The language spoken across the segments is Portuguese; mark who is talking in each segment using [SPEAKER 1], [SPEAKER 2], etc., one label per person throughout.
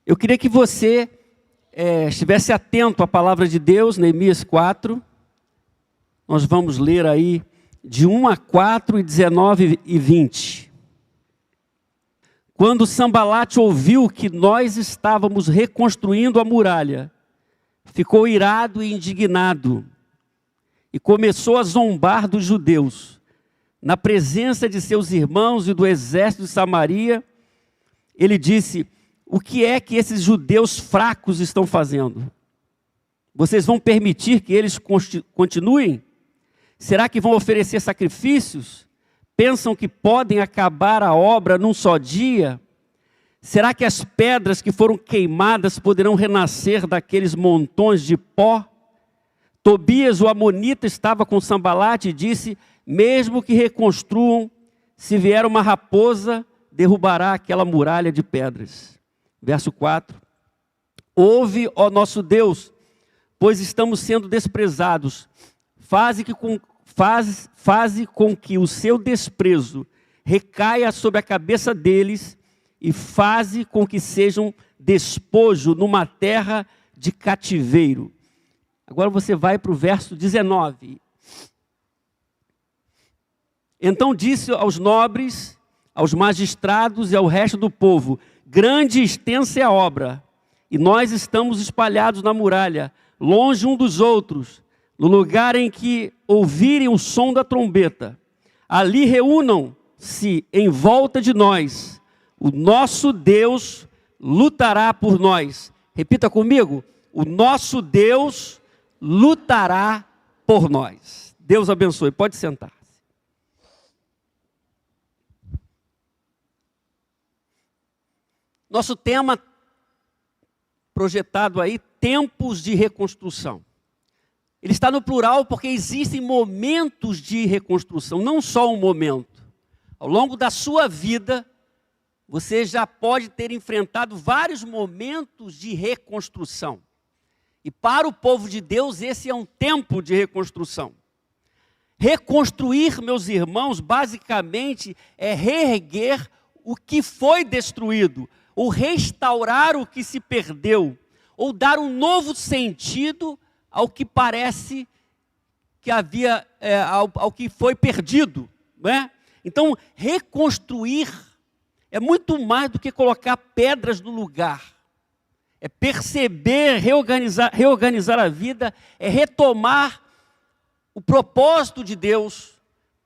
[SPEAKER 1] Eu queria que você estivesse atento à palavra de Deus, Neemias 4. Nós vamos ler aí de 1 a 4, 19 e 20. Quando Sambalate ouviu que nós estávamos reconstruindo a muralha, ficou irado e indignado e começou a zombar dos judeus. Na presença de seus irmãos e do exército de Samaria, ele disse: o que é que esses judeus fracos estão fazendo? Vocês vão permitir que eles continuem? Será que vão oferecer sacrifícios? Pensam que podem acabar a obra num só dia? Será que as pedras que foram queimadas poderão renascer daqueles montões de pó? Tobias, o amonita, estava com Sambalate e disse: mesmo que reconstruam, se vier uma raposa, derrubará aquela muralha de pedras. Verso 4. Ouve, ó nosso Deus, pois estamos sendo desprezados. Faze com que o seu desprezo recaia sobre a cabeça deles e faze com que sejam despojo numa terra de cativeiro. Agora você vai para o verso 19. Então disse aos nobres, aos magistrados e ao resto do povo: grande e extensa é a obra, e nós estamos espalhados na muralha, longe um dos outros, no lugar em que ouvirem o som da trombeta. Ali reúnam-se em volta de nós. O nosso Deus lutará por nós. Repita comigo: o nosso Deus lutará por nós. Deus abençoe. Pode sentar. Nosso tema projetado aí, tempos de reconstrução. Ele está no plural porque existem momentos de reconstrução, não só um momento. Ao longo da sua vida, você já pode ter enfrentado vários momentos de reconstrução. E para o povo de Deus, esse é um tempo de reconstrução. Reconstruir, meus irmãos, basicamente é reerguer o que foi destruído, ou restaurar o que se perdeu, ou dar um novo sentido ao que parece que havia, ao que foi perdido, não é? Então, reconstruir é muito mais do que colocar pedras no lugar. É perceber, reorganizar a vida, é retomar o propósito de Deus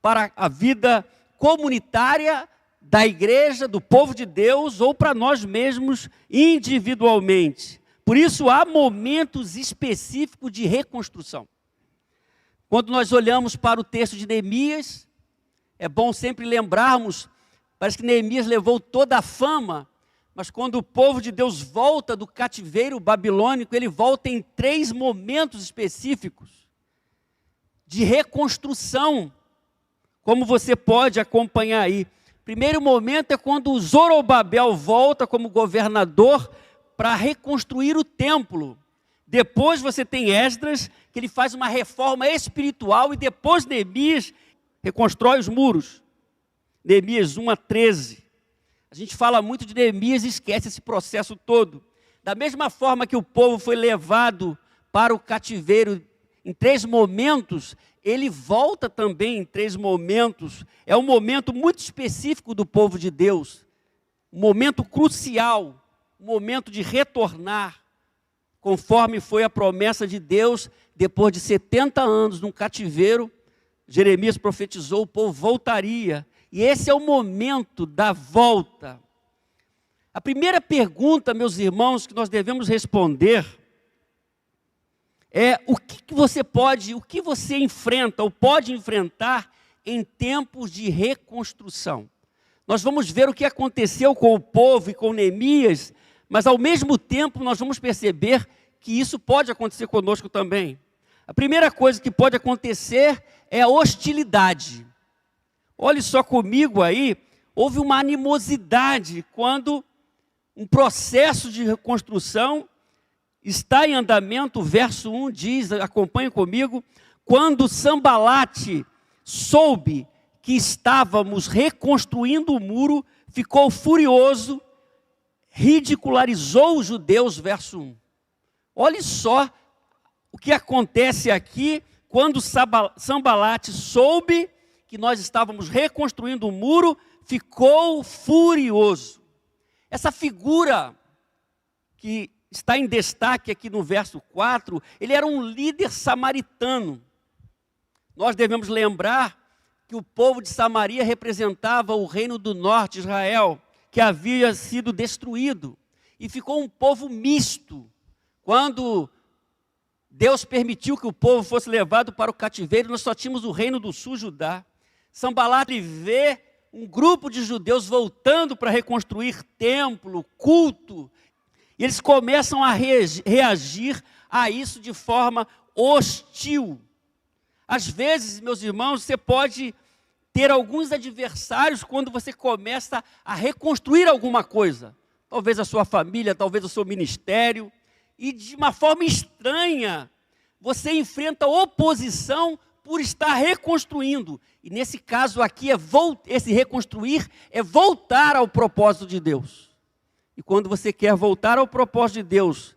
[SPEAKER 1] para a vida comunitária da igreja, do povo de Deus, ou para nós mesmos individualmente. Por isso há momentos específicos de reconstrução. Quando nós olhamos para o texto de Neemias, é bom sempre lembrarmos, parece que Neemias levou toda a fama, mas quando o povo de Deus volta do cativeiro babilônico, ele volta em 3 momentos específicos de reconstrução, como você pode acompanhar aí. Primeiro momento é quando Zorobabel volta como governador para reconstruir o templo. Depois você tem Esdras, que ele faz uma reforma espiritual, e depois Neemias reconstrói os muros. Neemias 1 a 13. A gente fala muito de Neemias e esquece esse processo todo. Da mesma forma que o povo foi levado para o cativeiro em 3 momentos, ele volta também em 3 momentos. É um momento muito específico do povo de Deus. Um momento crucial, um momento de retornar, conforme foi a promessa de Deus. Depois de 70 anos num cativeiro, Jeremias profetizou, o povo voltaria. E esse é o momento da volta. A primeira pergunta, meus irmãos, que nós devemos responder é: o que você enfrenta ou pode enfrentar em tempos de reconstrução? Nós vamos ver o que aconteceu com o povo e com Neemias, mas ao mesmo tempo nós vamos perceber que isso pode acontecer conosco também. A primeira coisa que pode acontecer é a hostilidade. Olhe só comigo aí, houve uma animosidade quando um processo de reconstrução está em andamento. O verso 1 diz, acompanhe comigo: quando Sambalate soube que estávamos reconstruindo o muro, ficou furioso, ridicularizou os judeus, verso 1. Olhe só o que acontece aqui quando Sanbalate soube que nós estávamos reconstruindo o muro, ficou furioso. Essa figura que está em destaque aqui no verso 4, ele era um líder samaritano. Nós devemos lembrar que o povo de Samaria representava o reino do norte, Israel, que havia sido destruído. E ficou um povo misto. Quando Deus permitiu que o povo fosse levado para o cativeiro, nós só tínhamos o reino do sul, Judá. Sanbalate vê um grupo de judeus voltando para reconstruir templo, culto. E eles começam a reagir a isso de forma hostil. Às vezes, meus irmãos, você pode ter alguns adversários quando você começa a reconstruir alguma coisa. Talvez a sua família, talvez o seu ministério. E de uma forma estranha, você enfrenta oposição por estar reconstruindo. E nesse caso aqui, esse reconstruir é voltar ao propósito de Deus. E quando você quer voltar ao propósito de Deus,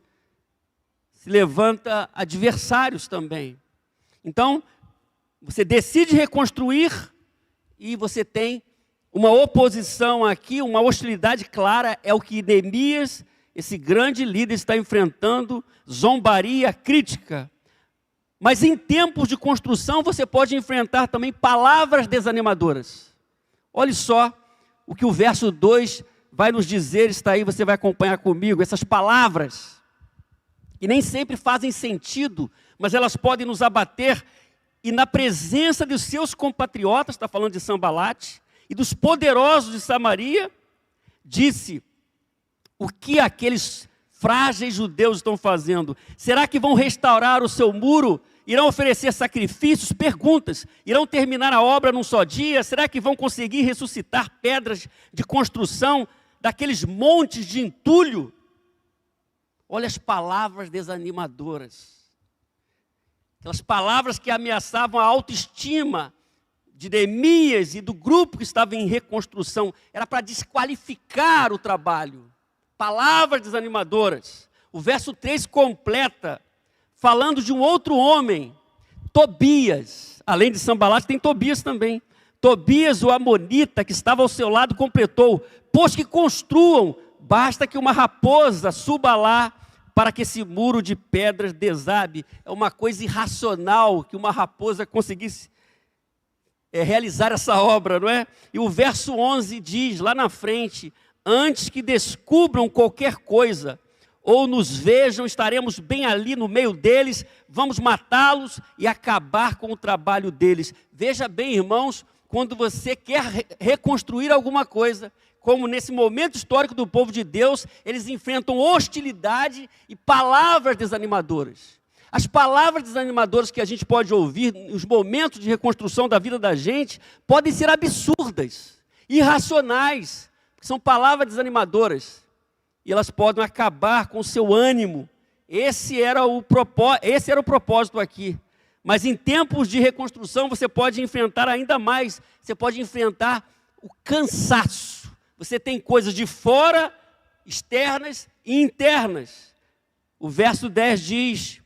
[SPEAKER 1] se levanta adversários também. Então, você decide reconstruir e você tem uma oposição aqui, uma hostilidade clara, é o que Neemias, esse grande líder, está enfrentando, zombaria, crítica. Mas em tempos de construção, você pode enfrentar também palavras desanimadoras. Olhe só o que o verso 2 vai nos dizer, está aí, você vai acompanhar comigo, essas palavras, que nem sempre fazem sentido, mas elas podem nos abater, e na presença dos seus compatriotas, está falando de Sanbalate, e dos poderosos de Samaria, disse: o que aqueles frágeis judeus estão fazendo? Será que vão restaurar o seu muro? Irão oferecer sacrifícios? Perguntas. Irão terminar a obra num só dia? Será que vão conseguir ressuscitar pedras de construção daqueles montes de entulho? Olha as palavras desanimadoras. Aquelas palavras que ameaçavam a autoestima de Neemias e do grupo que estava em reconstrução. Era para desqualificar o trabalho. Palavras desanimadoras. O verso 3 completa, falando de um outro homem, Tobias. Além de Sanbalate, tem Tobias também. Tobias, o amonita, que estava ao seu lado, completou: pois que construam, basta que uma raposa suba lá, para que esse muro de pedras desabe. É uma coisa irracional que uma raposa conseguisse realizar essa obra, não é? E o verso 11 diz, lá na frente: antes que descubram qualquer coisa, ou nos vejam, estaremos bem ali no meio deles, vamos matá-los e acabar com o trabalho deles. Veja bem, irmãos, quando você quer reconstruir alguma coisa, como nesse momento histórico do povo de Deus, eles enfrentam hostilidade e palavras desanimadoras. As palavras desanimadoras que a gente pode ouvir nos momentos de reconstrução da vida da gente, podem ser absurdas, irracionais, porque são palavras desanimadoras, e elas podem acabar com o seu ânimo. Esse era o propósito aqui. Mas em tempos de reconstrução, você pode enfrentar ainda mais, você pode enfrentar o cansaço. Você tem coisas de fora, externas e internas. O verso 10 diz: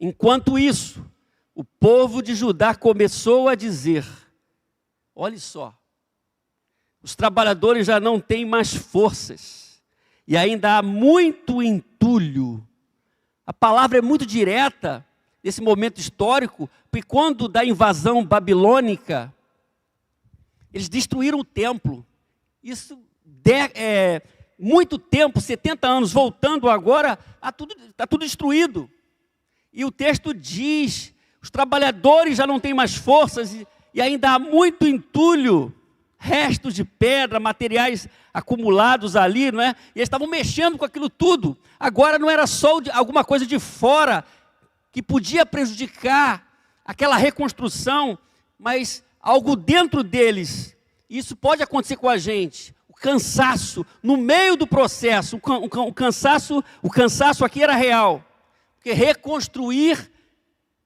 [SPEAKER 1] enquanto isso, o povo de Judá começou a dizer, olhe só, os trabalhadores já não têm mais forças, e ainda há muito entulho. A palavra é muito direta nesse momento histórico, porque quando da invasão babilônica, eles destruíram o templo. Isso muito tempo, 70 anos, voltando agora, está tudo destruído. E o texto diz, os trabalhadores já não têm mais forças, e ainda há muito entulho, restos de pedra, materiais acumulados ali, não é? E eles estavam mexendo com aquilo tudo. Agora não era só alguma coisa de fora que podia prejudicar aquela reconstrução, mas algo dentro deles. Isso pode acontecer com a gente. O cansaço no meio do processo, o cansaço aqui era real. Porque reconstruir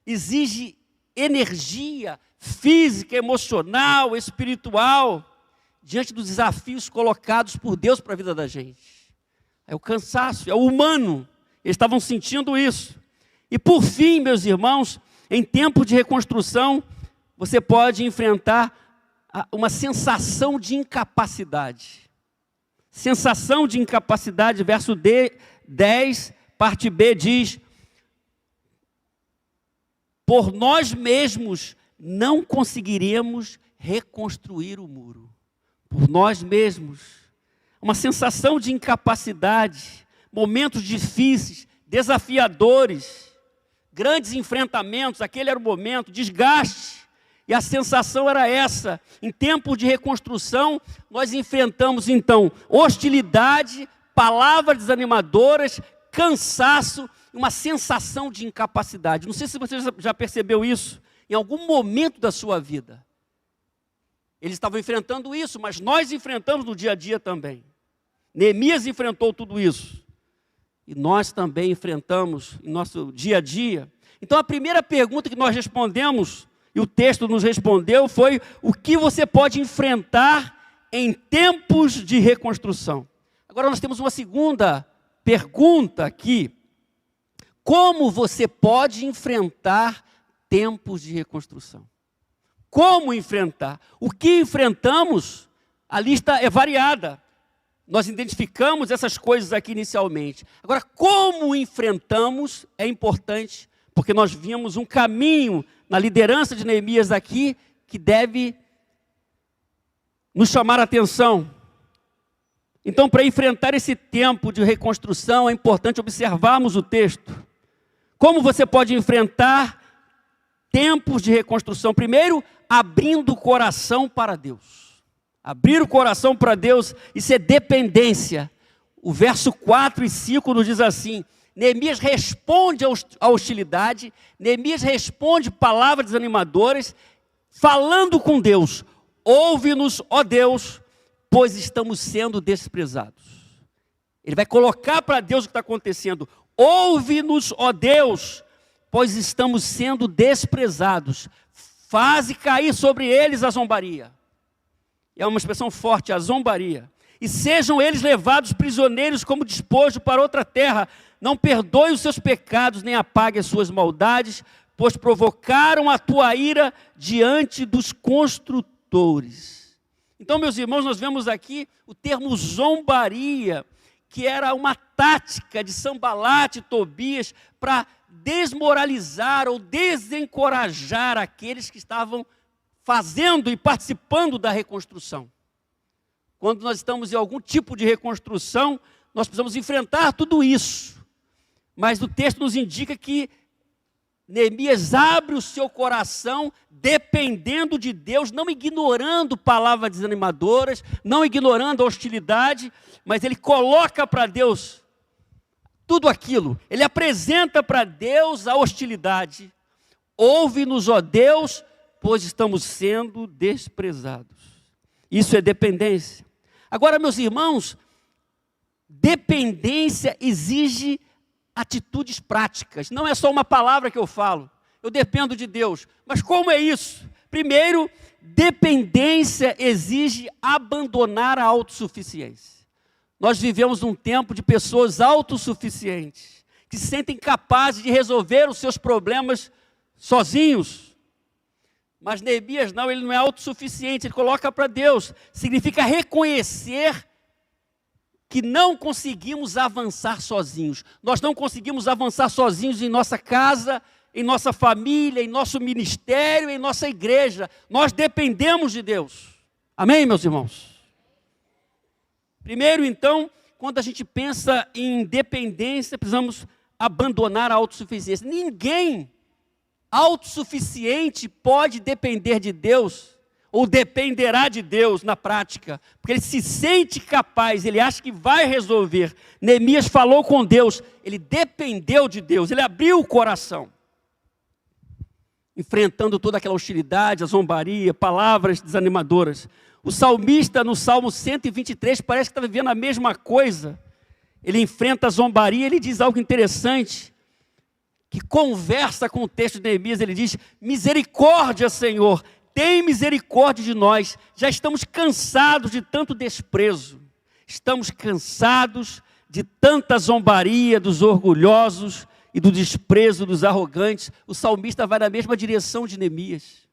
[SPEAKER 1] exige energia física, emocional, espiritual, diante dos desafios colocados por Deus para a vida da gente. É o cansaço, é o humano. Eles estavam sentindo isso. E por fim, meus irmãos, em tempo de reconstrução, você pode enfrentar uma sensação de incapacidade. Sensação de incapacidade, verso 10, parte B, diz: por nós mesmos não conseguiremos reconstruir o muro. Por nós mesmos. Uma sensação de incapacidade, momentos difíceis, desafiadores, grandes enfrentamentos, aquele era o momento, desgaste. E a sensação era essa. Em tempo de reconstrução, nós enfrentamos então hostilidade, palavras desanimadoras, cansaço, uma sensação de incapacidade. Não sei se você já percebeu isso em algum momento da sua vida. Eles estavam enfrentando isso, mas nós enfrentamos no dia a dia também. Neemias enfrentou tudo isso. E nós também enfrentamos em nosso dia a dia. Então a primeira pergunta que nós respondemos, e o texto nos respondeu, foi: o que você pode enfrentar em tempos de reconstrução? Agora nós temos uma segunda pergunta aqui: como você pode enfrentar tempos de reconstrução? Como enfrentar? O que enfrentamos? A lista é variada. Nós identificamos essas coisas aqui inicialmente. Agora, como enfrentamos é importante, porque nós vimos um caminho na liderança de Neemias aqui que deve nos chamar a atenção. Então, para enfrentar esse tempo de reconstrução, é importante observarmos o texto. Como você pode enfrentar tempos de reconstrução? Primeiro, abrindo o coração para Deus. Abrir o coração para Deus, isso é dependência. O verso 4 e 5 nos diz assim: Neemias responde à hostilidade, Neemias responde palavras desanimadoras, falando com Deus: ouve-nos, ó Deus, pois estamos sendo desprezados. Ele vai colocar para Deus o que está acontecendo: ouve-nos, ó Deus, pois estamos sendo desprezados. Faze cair sobre eles a zombaria. É uma expressão forte, a zombaria. E sejam eles levados prisioneiros como despojo para outra terra. Não perdoe os seus pecados, nem apague as suas maldades, pois provocaram a tua ira diante dos construtores. Então, meus irmãos, nós vemos aqui o termo zombaria, que era uma tática de Sanbalate e Tobias para desmoralizar ou desencorajar aqueles que estavam fazendo e participando da reconstrução. Quando nós estamos em algum tipo de reconstrução, nós precisamos enfrentar tudo isso. Mas o texto nos indica que Neemias abre o seu coração dependendo de Deus, não ignorando palavras desanimadoras, não ignorando a hostilidade, mas ele coloca para Deus tudo aquilo. Ele apresenta para Deus a hostilidade. Ouve-nos, ó Deus, pois estamos sendo desprezados. Isso é dependência. Agora, meus irmãos, dependência exige atitudes práticas. Não é só uma palavra que eu falo. Eu dependo de Deus. Mas como é isso? Primeiro, dependência exige abandonar a autossuficiência. Nós vivemos num tempo de pessoas autossuficientes, que se sentem capazes de resolver os seus problemas sozinhos. Mas Neemias não, ele não é autossuficiente, ele coloca para Deus. Significa reconhecer que não conseguimos avançar sozinhos. Nós não conseguimos avançar sozinhos em nossa casa, em nossa família, em nosso ministério, em nossa igreja. Nós dependemos de Deus. Amém, meus irmãos? Primeiro, então, quando a gente pensa em dependência, precisamos abandonar a autossuficiência. Ninguém autossuficiente pode depender de Deus, ou dependerá de Deus na prática, porque ele se sente capaz, ele acha que vai resolver. Neemias falou com Deus, ele dependeu de Deus, ele abriu o coração, enfrentando toda aquela hostilidade, a zombaria, palavras desanimadoras. O salmista no Salmo 123 parece que está vivendo a mesma coisa. Ele enfrenta a zombaria, ele diz algo interessante, que conversa com o texto de Neemias. Ele diz: misericórdia, Senhor, tem misericórdia de nós. Já estamos cansados de tanto desprezo. Estamos cansados de tanta zombaria dos orgulhosos e do desprezo dos arrogantes. O salmista vai na mesma direção de Neemias.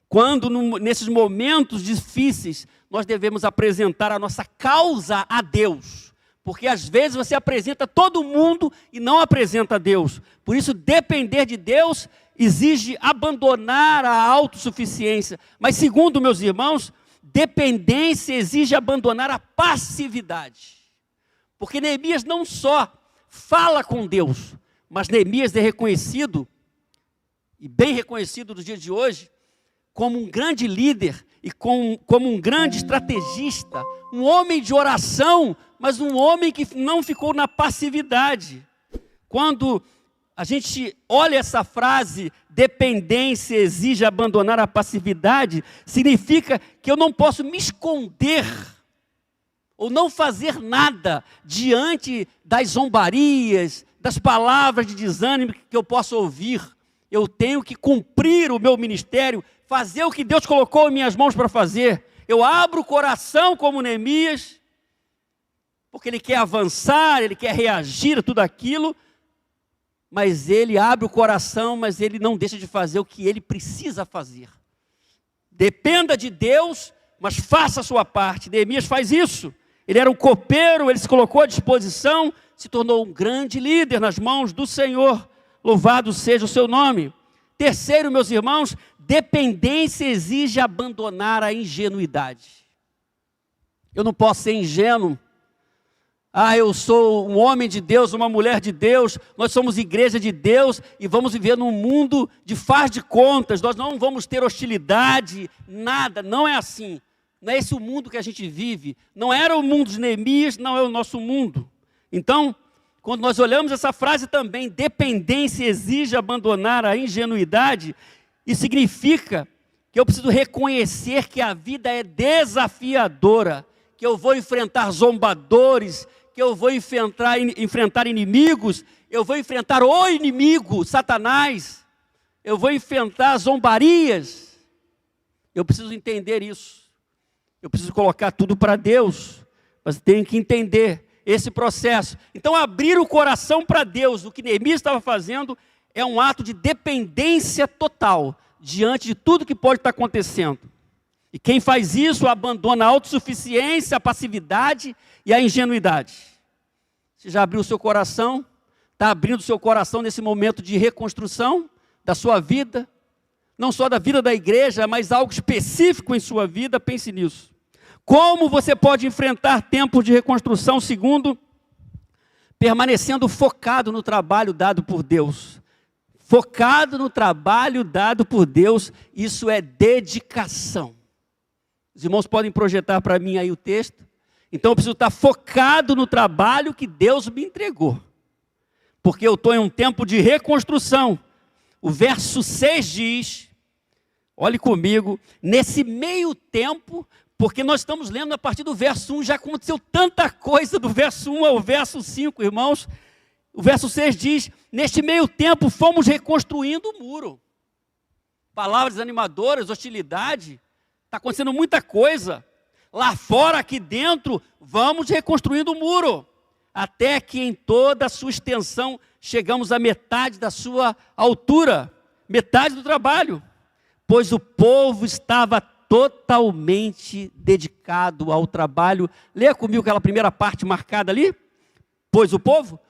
[SPEAKER 1] Quando, nesses momentos difíceis, nós devemos apresentar a nossa causa a Deus. Porque às vezes você apresenta todo mundo e não apresenta a Deus. Por isso, depender de Deus exige abandonar a autossuficiência. Mas segundo meus irmãos, dependência exige abandonar a passividade. Porque Neemias não só fala com Deus, mas Neemias é reconhecido, e bem reconhecido nos dias de hoje, como um grande líder e como um grande estrategista, um homem de oração, mas um homem que não ficou na passividade. Quando a gente olha essa frase, dependência exige abandonar a passividade, significa que eu não posso me esconder ou não fazer nada diante das zombarias, das palavras de desânimo que eu posso ouvir. Eu tenho que cumprir o meu ministério, fazer o que Deus colocou em minhas mãos para fazer. Eu abro o coração como Neemias, porque ele quer avançar, ele quer reagir a tudo aquilo, mas ele abre o coração, mas ele não deixa de fazer o que ele precisa fazer. Dependa de Deus, mas faça a sua parte. Neemias faz isso. Ele era um copeiro, ele se colocou à disposição, se tornou um grande líder nas mãos do Senhor. Louvado seja o seu nome. Terceiro, meus irmãos, dependência exige abandonar a ingenuidade. Eu não posso ser ingênuo. Eu sou um homem de Deus, uma mulher de Deus, nós somos igreja de Deus e vamos viver num mundo de faz de contas, nós não vamos ter hostilidade, nada, não é assim. Não é esse o mundo que a gente vive, não era o mundo de Neemias, não é o nosso mundo. Então, quando nós olhamos essa frase também, dependência exige abandonar a ingenuidade, isso significa que eu preciso reconhecer que a vida é desafiadora, que eu vou enfrentar zombadores, que eu vou enfrentar inimigos, eu vou enfrentar o inimigo, Satanás, eu vou enfrentar zombarias. Eu preciso entender isso. Eu preciso colocar tudo para Deus, mas tenho que entender esse processo. Então, abrir o coração para Deus, o que Neemias estava fazendo, é um ato de dependência total, diante de tudo que pode estar acontecendo. E quem faz isso abandona a autossuficiência, a passividade e a ingenuidade. Você já abriu o seu coração? Está abrindo o seu coração nesse momento de reconstrução da sua vida? Não só da vida da igreja, mas algo específico em sua vida, pense nisso. Como você pode enfrentar tempos de reconstrução? Segundo, permanecendo focado no trabalho dado por Deus. Focado no trabalho dado por Deus, isso é dedicação. Os irmãos podem projetar para mim aí o texto. Então eu preciso estar focado no trabalho que Deus me entregou. Porque eu estou em um tempo de reconstrução. O verso 6 diz, olhe comigo, nesse meio tempo, porque nós estamos lendo a partir do verso 1, já aconteceu tanta coisa do verso 1 ao verso 5, irmãos. O verso 6 diz, neste meio tempo fomos reconstruindo o muro. Palavras animadoras, hostilidade. Está acontecendo muita coisa. Lá fora, aqui dentro, vamos reconstruindo o muro. Até que em toda a sua extensão, chegamos à metade da sua altura. Metade do trabalho. Pois o povo estava totalmente dedicado ao trabalho. Leia comigo aquela primeira parte marcada ali. Pois o povo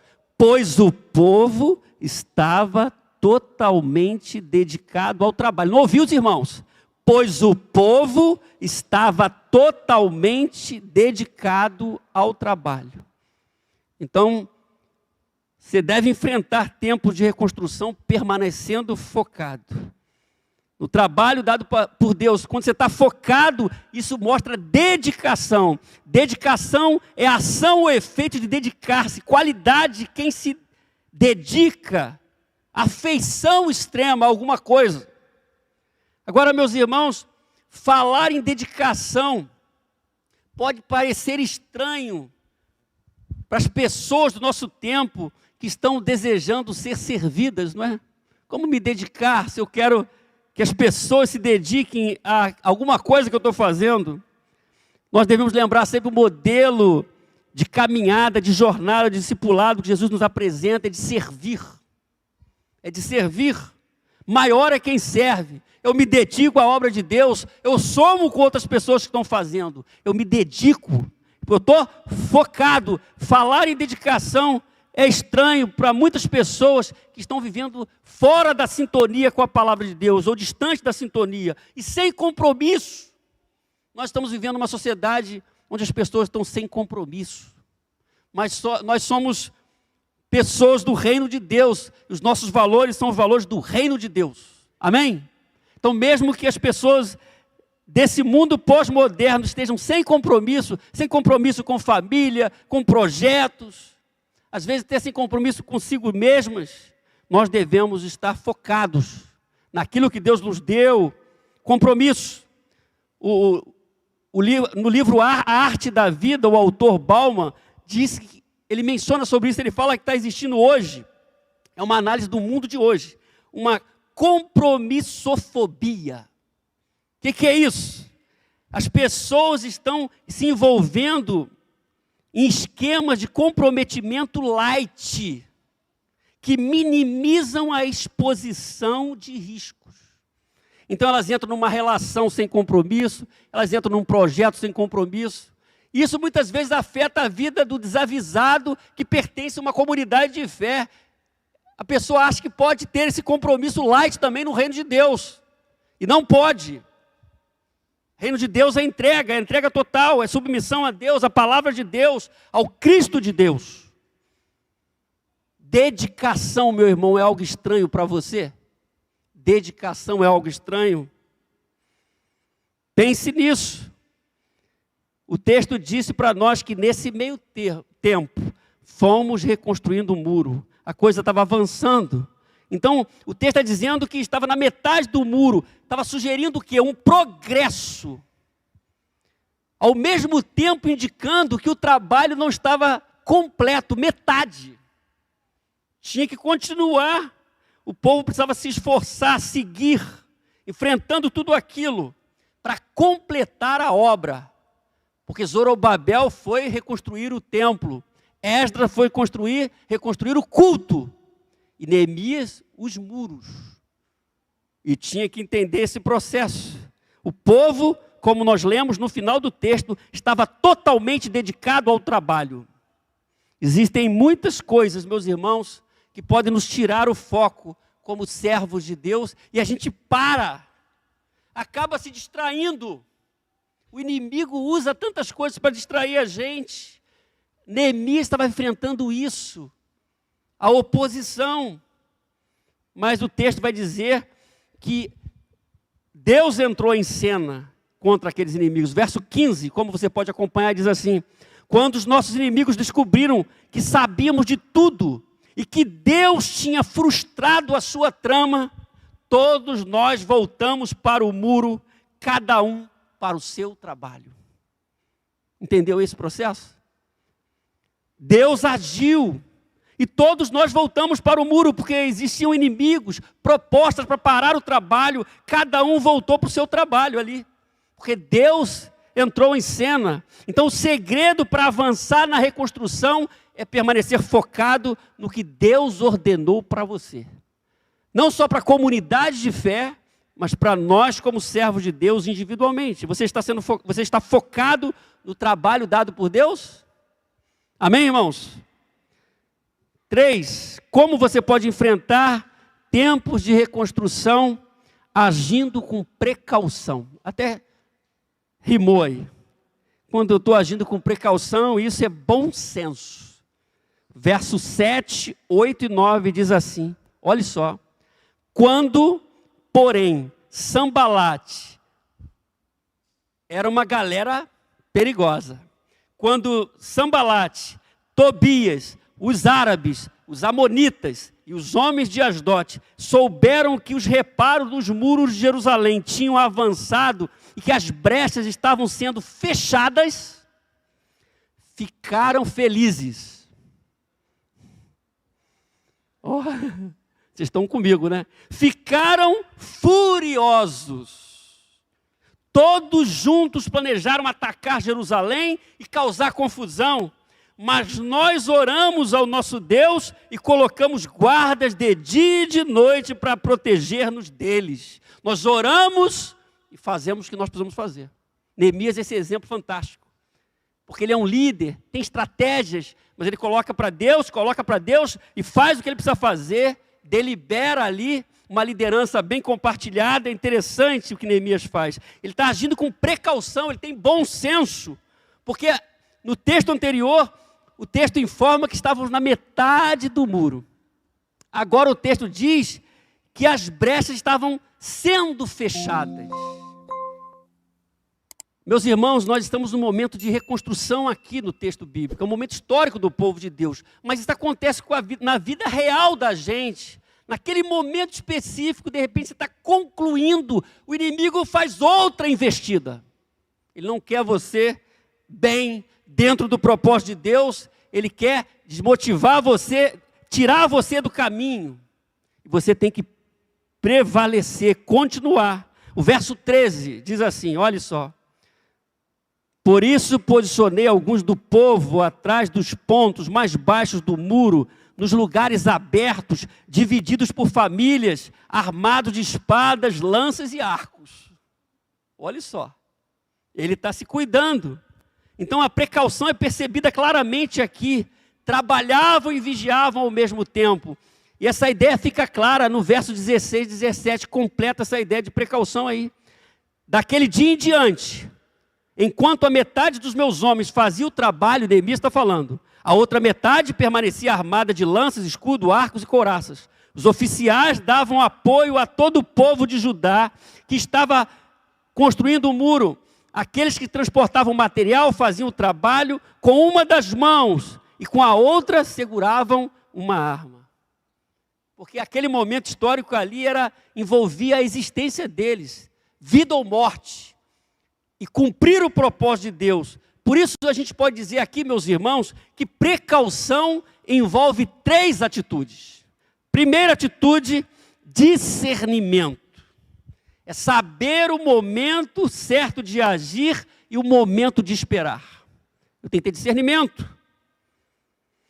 [SPEAKER 1] estava totalmente dedicado ao trabalho. Não ouviu os irmãos? Pois o povo estava totalmente dedicado ao trabalho. Então, você deve enfrentar tempos de reconstrução permanecendo focado no trabalho dado por Deus. Quando você está focado, isso mostra dedicação. Dedicação é ação ou efeito de dedicar-se, qualidade de quem se dedica, afeição extrema a alguma coisa. Agora, meus irmãos, falar em dedicação pode parecer estranho para as pessoas do nosso tempo que estão desejando ser servidas, não é? Como me dedicar se eu quero que as pessoas se dediquem a alguma coisa que eu estou fazendo, nós devemos lembrar sempre o modelo de caminhada, de jornada, de discipulado que Jesus nos apresenta, é de servir. É de servir. Maior é quem serve. Eu me dedico à obra de Deus, eu somo com outras pessoas que estão fazendo. Eu me dedico, eu estou focado. Falar em dedicação é estranho para muitas pessoas que estão vivendo fora da sintonia com a palavra de Deus, ou distante da sintonia, e sem compromisso. Nós estamos vivendo uma sociedade onde as pessoas estão sem compromisso. Mas nós somos pessoas do reino de Deus, os nossos valores são os valores do reino de Deus. Amém? Então, mesmo que as pessoas desse mundo pós-moderno estejam sem compromisso com família, com projetos, às vezes até sem compromisso consigo mesmas, nós devemos estar focados naquilo que Deus nos deu, compromisso. No livro A Arte da Vida, o autor Bauman diz que ele menciona sobre isso, ele fala que está existindo hoje, é uma análise do mundo de hoje, uma compromissofobia. O que é isso? As pessoas estão se envolvendo em esquemas de comprometimento light, que minimizam a exposição de riscos. Então elas entram numa relação sem compromisso, elas entram num projeto sem compromisso. Isso muitas vezes afeta a vida do desavisado que pertence a uma comunidade de fé. A pessoa acha que pode ter esse compromisso light também no reino de Deus. E não pode. O reino de Deus é entrega total, é submissão a Deus, à palavra de Deus, ao Cristo de Deus. Dedicação, meu irmão, é algo estranho para você? Dedicação é algo estranho? Pense nisso. O texto disse para nós que nesse meio tempo, fomos reconstruindo o muro. A coisa estava avançando. Então, o texto está dizendo que estava na metade do muro. Estava sugerindo o quê? Um progresso. Ao mesmo tempo indicando que o trabalho não estava completo, metade. Tinha que continuar. O povo precisava se esforçar, seguir, enfrentando tudo aquilo, para completar a obra. Porque Zorobabel foi reconstruir o templo. Esdras foi reconstruir o culto. E Neemias, os muros. E tinha que entender esse processo. O povo, como nós lemos no final do texto, estava totalmente dedicado ao trabalho. Existem muitas coisas, meus irmãos, que podem nos tirar o foco como servos de Deus, e a gente acaba se distraindo. O inimigo usa tantas coisas para distrair a gente. Neemias estava enfrentando isso, a oposição. Mas o texto vai dizer que Deus entrou em cena contra aqueles inimigos. Verso 15, como você pode acompanhar, diz assim: quando os nossos inimigos descobriram que sabíamos de tudo e que Deus tinha frustrado a sua trama, todos nós voltamos para o muro, cada um para o seu trabalho. Entendeu esse processo? Deus agiu e todos nós voltamos para o muro, porque existiam inimigos, propostas para parar o trabalho, cada um voltou para o seu trabalho ali, porque Deus entrou em cena. Então o segredo para avançar na reconstrução é permanecer focado no que Deus ordenou para você. Não só para a comunidade de fé, mas para nós como servos de Deus individualmente. Você está focado no trabalho dado por Deus? Amém, irmãos? 3. Como você pode enfrentar tempos de reconstrução agindo com precaução? Até rimou aí. Quando eu estou agindo com precaução, isso é bom senso. Versos 7, 8 e 9 diz assim, olha só. Quando, porém, Sambalate era uma galera perigosa. Quando Sambalate, Tobias, os árabes, os amonitas e os homens de Asdote souberam que os reparos dos muros de Jerusalém tinham avançado e que as brechas estavam sendo fechadas, ficaram felizes. Oh, Vocês estão comigo, né? Ficaram furiosos. Todos juntos planejaram atacar Jerusalém e causar confusão. Mas nós oramos ao nosso Deus e colocamos guardas de dia e de noite para proteger-nos deles. Nós oramos e fazemos o que nós precisamos fazer. Neemias é esse exemplo fantástico. Porque ele é um líder, tem estratégias, mas ele coloca para Deus e faz o que ele precisa fazer, delibera ali uma liderança bem compartilhada. É interessante o que Neemias faz. Ele está agindo com precaução, ele tem bom senso, porque no texto anterior, o texto informa que estávamos na metade do muro. Agora o texto diz que as brechas estavam sendo fechadas. Meus irmãos, nós estamos num momento de reconstrução aqui no texto bíblico, é um momento histórico do povo de Deus, mas isso acontece na vida real da gente, naquele momento específico. De repente você está concluindo, o inimigo faz outra investida, ele não quer você bem dentro do propósito de Deus, ele quer desmotivar você, tirar você do caminho, e você tem que prevalecer, continuar. O verso 13 diz assim, olha só: por isso posicionei alguns do povo atrás dos pontos mais baixos do muro, nos lugares abertos, divididos por famílias, armados de espadas, lanças e arcos. Olha só, ele está se cuidando. Então a precaução é percebida claramente aqui. Trabalhavam e vigiavam ao mesmo tempo. E essa ideia fica clara no verso 16, 17, completa essa ideia de precaução aí. Daquele dia em diante, enquanto a metade dos meus homens fazia o trabalho, Neemias está falando, a outra metade permanecia armada de lanças, escudo, arcos e couraças. Os oficiais davam apoio a todo o povo de Judá que estava construindo o muro. Aqueles que transportavam material faziam o trabalho com uma das mãos e com a outra seguravam uma arma. Porque aquele momento histórico ali envolvia a existência deles, vida ou morte, e cumprir o propósito de Deus. Por isso a gente pode dizer aqui, meus irmãos, que precaução envolve 3 atitudes. Primeira atitude, discernimento. É saber o momento certo de agir e o momento de esperar. Eu tenho que ter discernimento.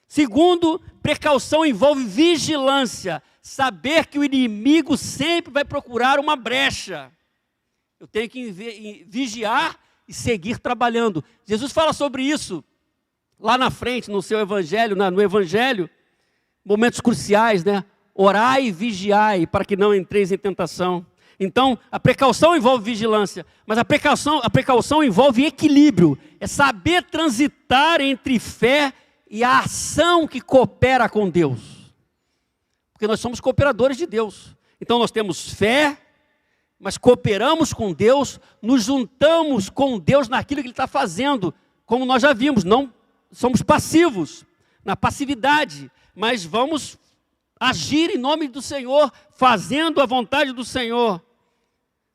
[SPEAKER 1] Segundo, precaução envolve vigilância. Saber que o inimigo sempre vai procurar uma brecha. Eu tenho que vigiar e seguir trabalhando. Jesus fala sobre isso lá na frente, no seu evangelho, no evangelho, momentos cruciais, né? Orai e vigiai para que não entreis em tentação. Então, a precaução envolve vigilância, mas a precaução envolve equilíbrio. É saber transitar entre fé e a ação que coopera com Deus. Porque nós somos cooperadores de Deus. Então, nós temos fé, mas cooperamos com Deus, nos juntamos com Deus naquilo que Ele está fazendo. Como nós já vimos, não somos passivos, na passividade, mas vamos agir em nome do Senhor, fazendo a vontade do Senhor.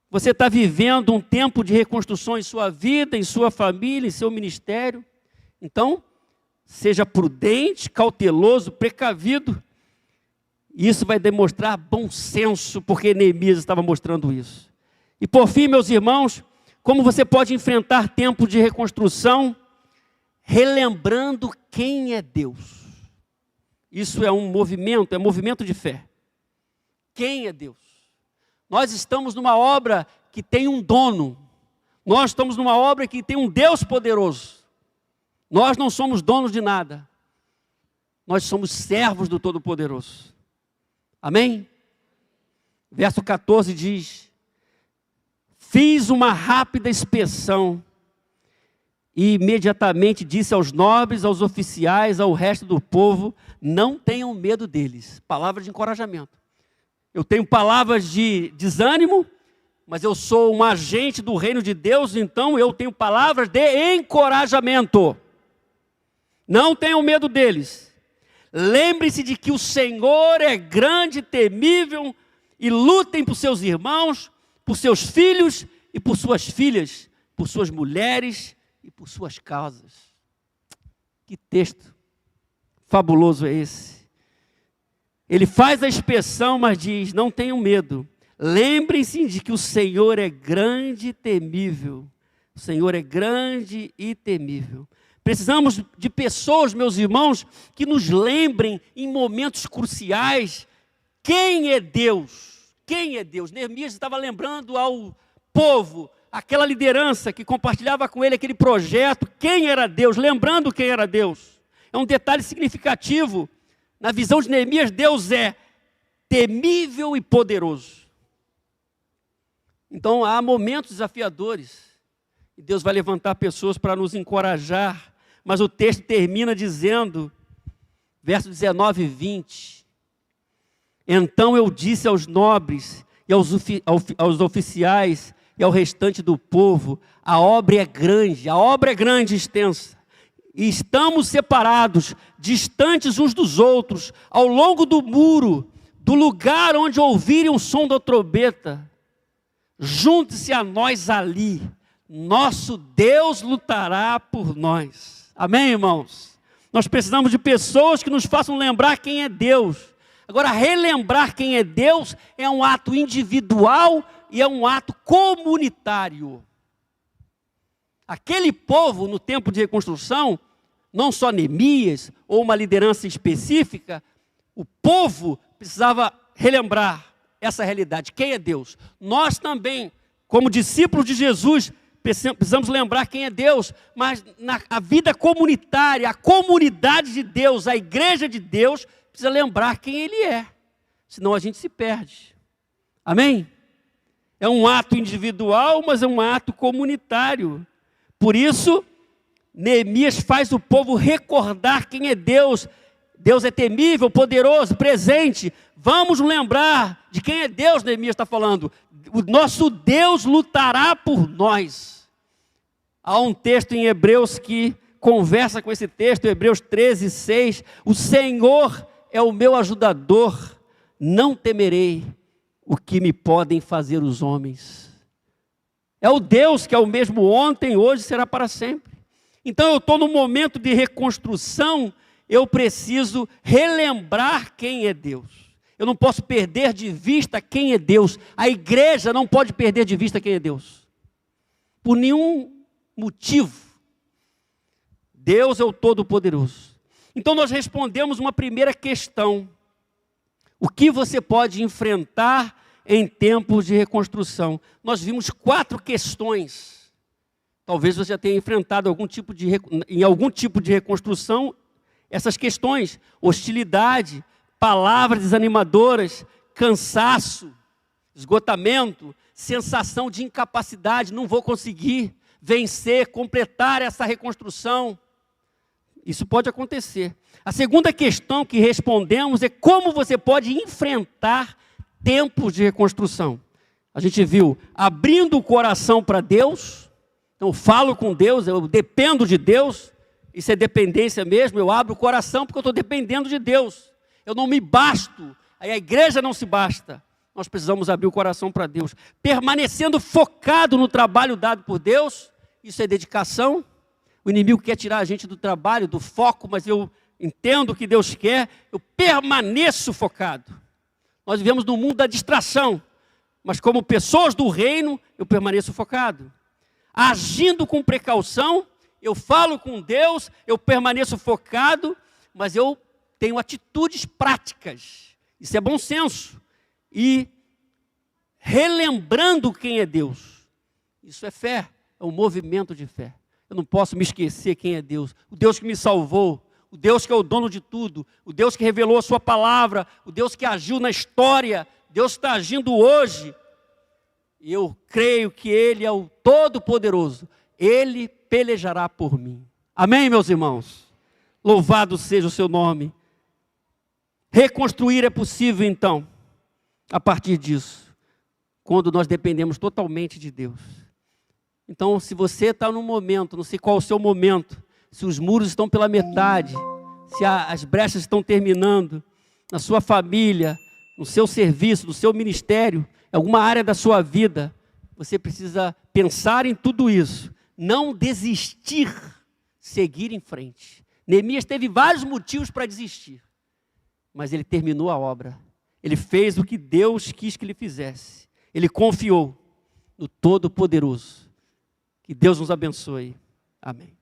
[SPEAKER 1] Você está vivendo um tempo de reconstrução em sua vida, em sua família, em seu ministério. Então, seja prudente, cauteloso, precavido. Isso vai demonstrar bom senso, porque Neemias estava mostrando isso. E por fim, meus irmãos, como você pode enfrentar tempos de reconstrução, relembrando quem é Deus. Isso é um movimento de fé. Quem é Deus? Nós estamos numa obra que tem um dono. Nós estamos numa obra que tem um Deus poderoso. Nós não somos donos de nada. Nós somos servos do Todo-Poderoso. Amém? Verso 14 diz: fiz uma rápida inspeção e imediatamente disse aos nobres, aos oficiais, ao resto do povo, não tenham medo deles. Palavras de encorajamento. Eu tenho palavras de desânimo, mas eu sou um agente do reino de Deus, então eu tenho palavras de encorajamento. Não tenham medo deles. Lembre-se de que o Senhor é grande, temível, e lutem por seus irmãos, por seus filhos e por suas filhas, por suas mulheres e por suas casas. Que texto fabuloso é esse? Ele faz a inspeção, mas diz: não tenham medo. Lembrem-se de que o Senhor é grande e temível. O Senhor é grande e temível. Precisamos de pessoas, meus irmãos, que nos lembrem em momentos cruciais quem é Deus. Quem é Deus? Neemias estava lembrando ao povo, aquela liderança que compartilhava com ele aquele projeto, quem era Deus, lembrando quem era Deus. É um detalhe significativo. Na visão de Neemias, Deus é temível e poderoso. Então há momentos desafiadores, e Deus vai levantar pessoas para nos encorajar, mas o texto termina dizendo, versos 19 e 20, então eu disse aos nobres e aos oficiais e ao restante do povo, a obra é grande e extensa, e estamos separados, distantes uns dos outros, ao longo do muro, do lugar onde ouvirem o som da trombeta. Junte-se a nós ali, nosso Deus lutará por nós. Amém, irmãos? Nós precisamos de pessoas que nos façam lembrar quem é Deus. Agora, relembrar quem é Deus é um ato individual e é um ato comunitário. Aquele povo, no tempo de reconstrução, não só Neemias ou uma liderança específica, o povo precisava relembrar essa realidade. Quem é Deus? Nós também, como discípulos de Jesus, precisamos lembrar quem é Deus, mas a vida comunitária, a comunidade de Deus, a igreja de Deus, precisa lembrar quem Ele é, senão a gente se perde. Amém? É um ato individual, mas é um ato comunitário. Por isso, Neemias faz o povo recordar quem é Deus. Deus é temível, poderoso, presente. Vamos lembrar de quem é Deus, Neemias está falando. O nosso Deus lutará por nós. Há um texto em Hebreus que conversa com esse texto, Hebreus 13, 6. O Senhor é o meu ajudador, não temerei o que me podem fazer os homens. É o Deus que é o mesmo ontem, hoje, será para sempre. Então eu estou num momento de reconstrução, eu preciso relembrar quem é Deus. Eu não posso perder de vista quem é Deus. A igreja não pode perder de vista quem é Deus. Por nenhum motivo. Deus é o Todo-Poderoso. Então nós respondemos uma primeira questão. O que você pode enfrentar em tempos de reconstrução? Nós vimos 4 questões. Talvez você já tenha enfrentado em algum tipo de reconstrução essas questões: hostilidade, palavras desanimadoras, cansaço, esgotamento, sensação de incapacidade, não vou conseguir vencer, completar essa reconstrução. Isso pode acontecer. A segunda questão que respondemos é como você pode enfrentar tempos de reconstrução. A gente viu abrindo o coração para Deus. Então eu falo com Deus, eu dependo de Deus. Isso é dependência mesmo, eu abro o coração porque eu estou dependendo de Deus. Eu não me basto, aí a igreja não se basta. Nós precisamos abrir o coração para Deus. Permanecendo focado no trabalho dado por Deus, isso é dedicação. O inimigo quer tirar a gente do trabalho, do foco, mas eu entendo o que Deus quer, eu permaneço focado. Nós vivemos num mundo da distração, mas como pessoas do reino, eu permaneço focado. Agindo com precaução, eu falo com Deus, eu permaneço focado, mas eu tenho atitudes práticas. Isso é bom senso. E relembrando quem é Deus. Isso é fé, é um movimento de fé. Eu não posso me esquecer quem é Deus. O Deus que me salvou, o Deus que é o dono de tudo, o Deus que revelou a sua palavra, o Deus que agiu na história, Deus está agindo hoje. E eu creio que Ele é o Todo-Poderoso. Ele pelejará por mim. Amém, meus irmãos? Louvado seja o seu nome. Reconstruir é possível, então, a partir disso, quando nós dependemos totalmente de Deus. Então, se você está num momento, não sei qual é o seu momento, se os muros estão pela metade, se as brechas estão terminando, na sua família, no seu serviço, no seu ministério, em alguma área da sua vida, você precisa pensar em tudo isso, não desistir, seguir em frente. Neemias teve vários motivos para desistir, mas ele terminou a obra. Ele fez o que Deus quis que ele fizesse. Ele confiou no Todo-Poderoso. Que Deus nos abençoe. Amém.